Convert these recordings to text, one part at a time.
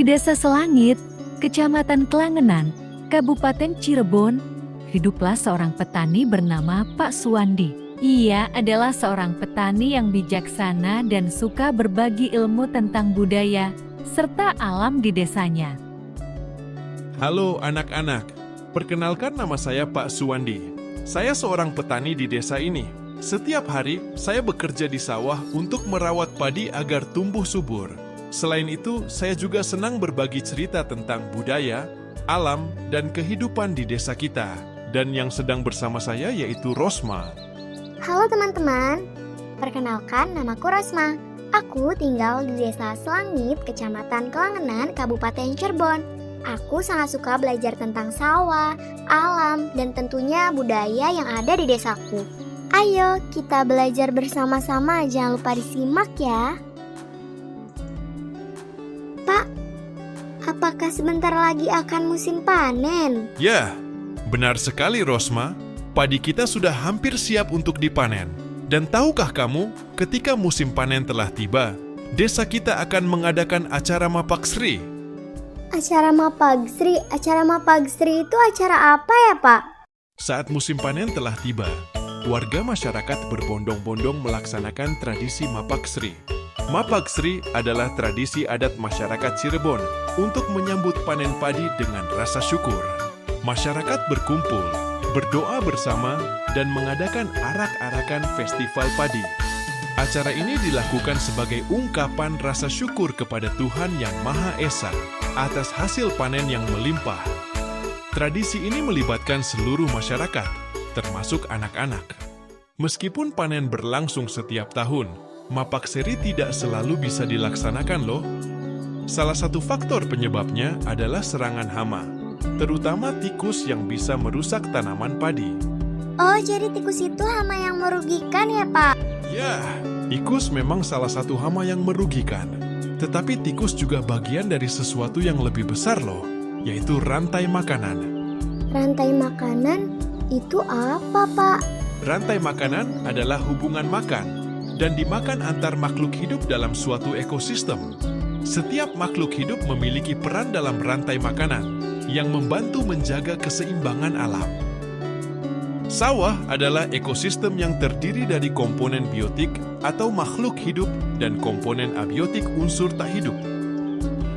Desa Selangit, Kecamatan Klangenan, Kabupaten Cirebon, hiduplah seorang petani bernama Pak Suwandi. Ia adalah seorang petani yang bijaksana dan suka berbagi ilmu tentang budaya serta alam di desanya. Halo anak-anak, perkenalkan nama saya Pak Suwandi. Saya seorang petani di desa ini. Setiap hari, saya bekerja di sawah untuk merawat padi agar tumbuh subur. Selain itu, saya juga senang berbagi cerita tentang budaya, alam, dan kehidupan di desa kita. Dan yang sedang bersama saya yaitu Rosma. Halo teman-teman, perkenalkan namaku Rosma. Aku tinggal di Desa Selangit, Kecamatan Klangenan, Kabupaten Cirebon. Aku sangat suka belajar tentang sawah, alam, dan tentunya budaya yang ada di desaku. Ayo kita belajar bersama-sama, jangan lupa disimak ya. Pak, apakah sebentar lagi akan musim panen? Ya, benar sekali Rosma. Padi kita sudah hampir siap untuk dipanen. Dan tahukah kamu, ketika musim panen telah tiba, desa kita akan mengadakan acara Mapaksri. Acara Mapagsri itu acara apa ya, Pak? Saat musim panen telah tiba, warga masyarakat berbondong-bondong melaksanakan tradisi Mapaksri. Mapaksri adalah tradisi adat masyarakat Cirebon untuk menyambut panen padi dengan rasa syukur. Masyarakat berkumpul, berdoa bersama, dan mengadakan arak-arakan festival padi. Acara ini dilakukan sebagai ungkapan rasa syukur kepada Tuhan Yang Maha Esa atas hasil panen yang melimpah. Tradisi ini melibatkan seluruh masyarakat, termasuk anak-anak. Meskipun panen berlangsung setiap tahun, Mapaksri tidak selalu bisa dilaksanakan loh. Salah satu faktor penyebabnya adalah serangan hama, terutama tikus yang bisa merusak tanaman padi. Oh, jadi tikus itu hama yang merugikan ya, Pak? Ya, tikus memang salah satu hama yang merugikan. Tetapi tikus juga bagian dari sesuatu yang lebih besar loh, yaitu rantai makanan. Rantai makanan itu apa, Pak? Rantai makanan adalah hubungan makan dan dimakan antar makhluk hidup dalam suatu ekosistem. Setiap makhluk hidup memiliki peran dalam rantai makanan yang membantu menjaga keseimbangan alam. Sawah adalah ekosistem yang terdiri dari komponen biotik atau makhluk hidup dan komponen abiotik unsur tak hidup.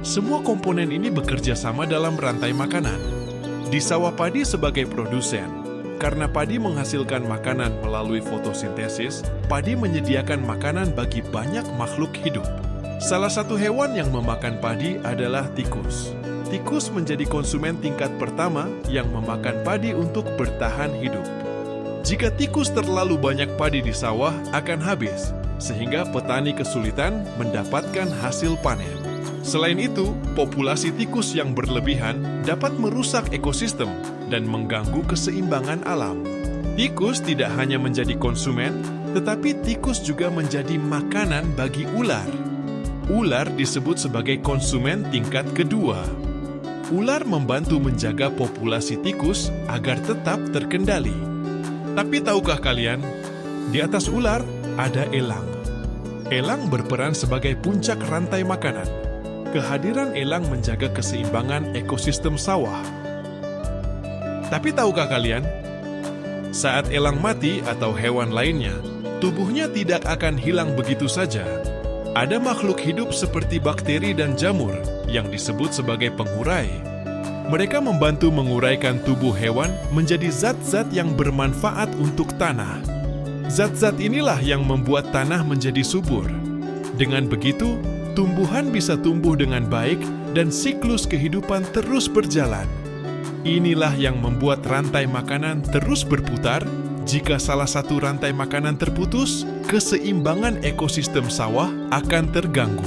Semua komponen ini bekerja sama dalam rantai makanan. Di sawah padi sebagai produsen, karena padi menghasilkan makanan melalui fotosintesis, padi menyediakan makanan bagi banyak makhluk hidup. Salah satu hewan yang memakan padi adalah tikus. Tikus menjadi konsumen tingkat pertama yang memakan padi untuk bertahan hidup. Jika tikus terlalu banyak padi di sawah akan habis, sehingga petani kesulitan mendapatkan hasil panen. Selain itu, populasi tikus yang berlebihan dapat merusak ekosistem dan mengganggu keseimbangan alam. Tikus tidak hanya menjadi konsumen, tetapi tikus juga menjadi makanan bagi ular. Ular disebut sebagai konsumen tingkat kedua. Ular membantu menjaga populasi tikus agar tetap terkendali. Tapi tahukah kalian, di atas ular ada elang. Elang berperan sebagai puncak rantai makanan. Kehadiran elang menjaga keseimbangan ekosistem sawah. Tapi tahukah kalian, saat elang mati atau hewan lainnya, tubuhnya tidak akan hilang begitu saja. Ada makhluk hidup seperti bakteri dan jamur yang disebut sebagai pengurai. Mereka membantu menguraikan tubuh hewan menjadi zat-zat yang bermanfaat untuk tanah. Zat-zat inilah yang membuat tanah menjadi subur. Dengan begitu, tumbuhan bisa tumbuh dengan baik dan siklus kehidupan terus berjalan. Inilah yang membuat rantai makanan terus berputar. Jika salah satu rantai makanan terputus, keseimbangan ekosistem sawah akan terganggu.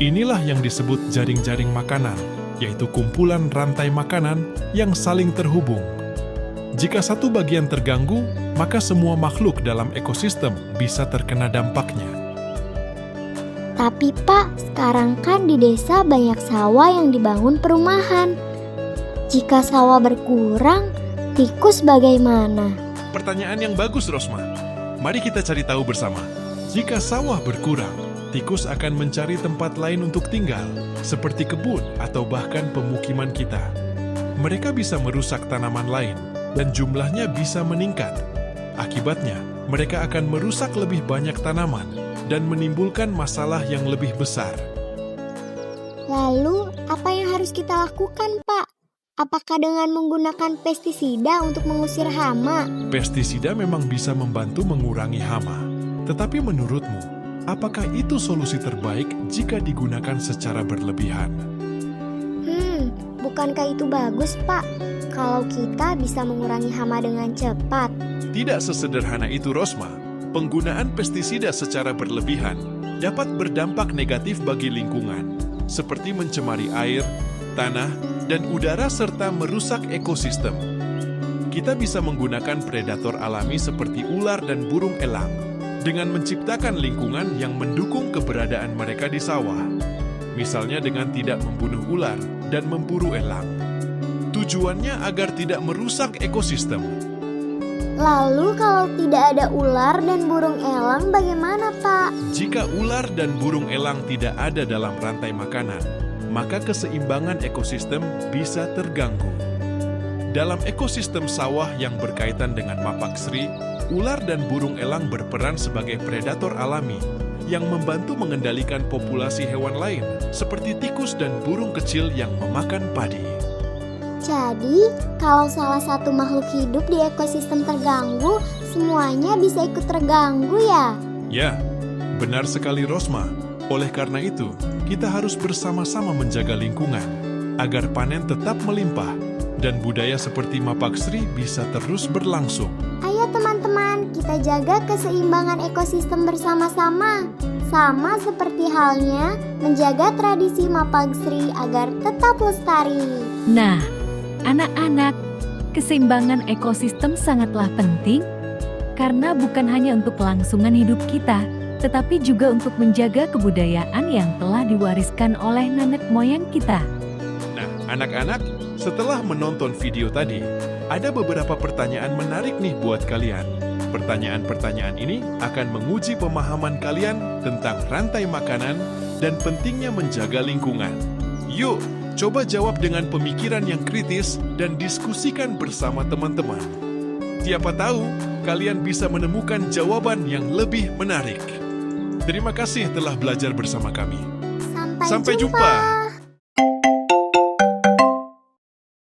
Inilah yang disebut jaring-jaring makanan, yaitu kumpulan rantai makanan yang saling terhubung. Jika satu bagian terganggu, maka semua makhluk dalam ekosistem bisa terkena dampaknya. Tapi Pak, sekarang kan di desa banyak sawah yang dibangun perumahan. Jika sawah berkurang, tikus bagaimana? Pertanyaan yang bagus, Rosma. Mari kita cari tahu bersama. Jika sawah berkurang, tikus akan mencari tempat lain untuk tinggal, seperti kebun atau bahkan pemukiman kita. Mereka bisa merusak tanaman lain, dan jumlahnya bisa meningkat. Akibatnya, mereka akan merusak lebih banyak tanaman dan menimbulkan masalah yang lebih besar. Lalu, apa yang harus kita lakukan, Pak? Apakah dengan menggunakan pestisida untuk mengusir hama? Pestisida memang bisa membantu mengurangi hama. Tetapi menurutmu, apakah itu solusi terbaik jika digunakan secara berlebihan? Bukankah itu bagus, Pak? Kalau kita bisa mengurangi hama dengan cepat. Tidak sesederhana itu, Rosma. Penggunaan pestisida secara berlebihan dapat berdampak negatif bagi lingkungan, seperti mencemari air, tanah, dan udara serta merusak ekosistem. Kita bisa menggunakan predator alami seperti ular dan burung elang dengan menciptakan lingkungan yang mendukung keberadaan mereka di sawah. Misalnya dengan tidak membunuh ular dan memburu elang. Tujuannya agar tidak merusak ekosistem. Lalu kalau tidak ada ular dan burung elang bagaimana, Pak? Jika ular dan burung elang tidak ada dalam rantai makanan, maka keseimbangan ekosistem bisa terganggu. Dalam ekosistem sawah yang berkaitan dengan Mapaksri, ular dan burung elang berperan sebagai predator alami yang membantu mengendalikan populasi hewan lain seperti tikus dan burung kecil yang memakan padi. Jadi, kalau salah satu makhluk hidup di ekosistem terganggu, semuanya bisa ikut terganggu ya? Ya, benar sekali Rosma. Oleh karena itu, kita harus bersama-sama menjaga lingkungan agar panen tetap melimpah dan budaya seperti Mapaksri bisa terus berlangsung. Ayo teman-teman, kita jaga keseimbangan ekosistem bersama-sama. Sama seperti halnya menjaga tradisi Mapaksri agar tetap lestari. Nah, anak-anak, keseimbangan ekosistem sangatlah penting karena bukan hanya untuk kelangsungan hidup kita, tetapi juga untuk menjaga kebudayaan yang telah diwariskan oleh nenek moyang kita. Nah, anak-anak, setelah menonton video tadi, ada beberapa pertanyaan menarik nih buat kalian. Pertanyaan-pertanyaan ini akan menguji pemahaman kalian tentang rantai makanan dan pentingnya menjaga lingkungan. Yuk, coba jawab dengan pemikiran yang kritis dan diskusikan bersama teman-teman. Siapa tahu, kalian bisa menemukan jawaban yang lebih menarik. Terima kasih telah belajar bersama kami. Sampai jumpa.